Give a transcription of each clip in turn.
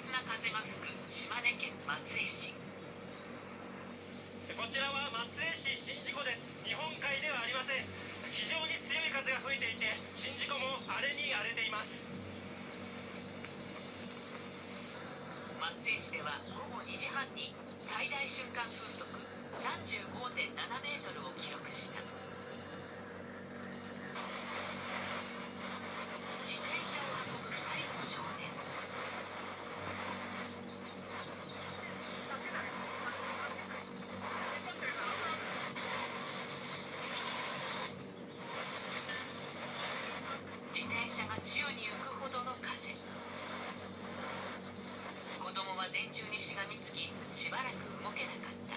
烈な風が吹く島根県松江市。こちらは松江市宍道湖です。日本海ではありません。非常に強い風が吹いていて、宍道湖も荒れに荒れています。松江市では午後2時半に最大瞬間風速 35.7 メートルを記録した。自転車を運ぶ2人の少年。自転車が宙に浮くほどの風。子供は電柱にしがみつき、しばらく動けなかった。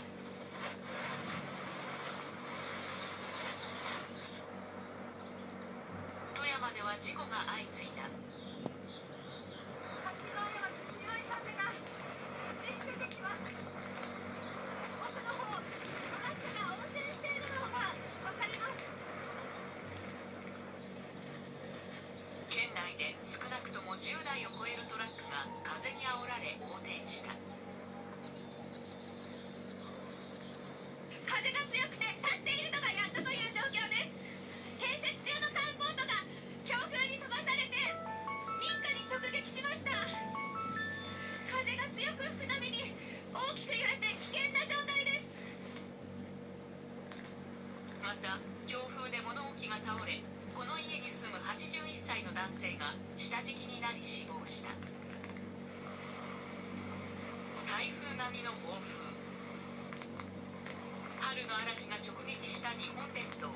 富山では事故が相次いだ。橋の上は強い風が打ちつけてきます。奥の方、トラックが横転しているのがわかります。県内で少なくとも10台を超えるトラックが風にあおられ横転した。風が強くて立っているのがやっとという状況です。建設中のタンポートが強風に飛ばされて民家に直撃しました。風が強く吹くために大きく揺れて危険な状態です。また強風で物置が倒れ、この家に住む81歳の男性が下敷きになり死亡した。台風並みの暴風。春の嵐が直撃した日本列島。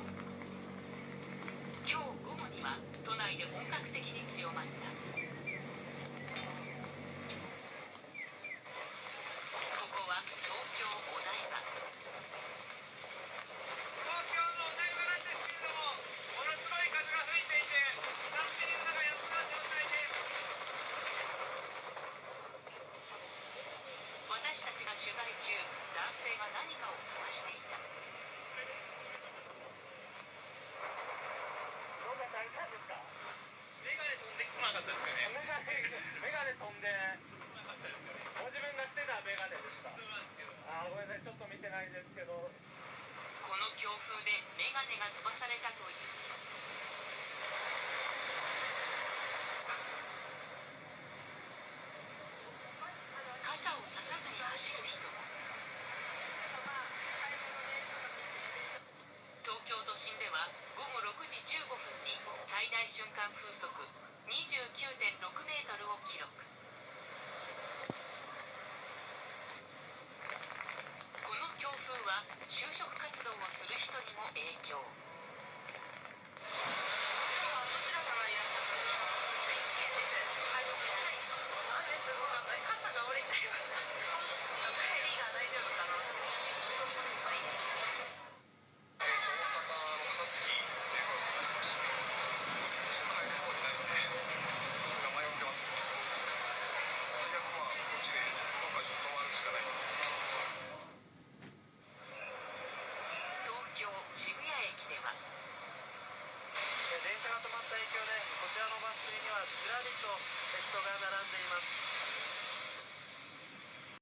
今日午後には都内で本格的に強まった。ここは東京お台場。東京のお台場なんですけれども、ものすごい風が吹いていて、立っているのがやっとな状態です。私たちが取材中、男性が何かを探していた。どうか大丈夫ですか？メガネ飛んでこなかったですかね。メガネ飛んで、ご自分がしてたメガネですか？ごめんなさい、ちょっと見てないですけど。この強風でメガネが飛ばされたという。傘をささずに走る人も。東京都心では午後6時15分に最大瞬間風速 29.6 メートルを記録。この強風は就職活動をする人にも影響。今日はどちらからいらっしゃったんですか？愛知県です。愛知県。はい。雨すごかった。傘が折れちゃいました。帰りが大丈夫かなって心配。大阪の高槻っていうことになりまして、どうしても帰れそうにないので、それが迷ってます。最悪こっちでどっかちょっと泊まるしかない。東京渋谷駅では電車が止まった影響で、こちらのバス停にはずらりと人が並んでいます。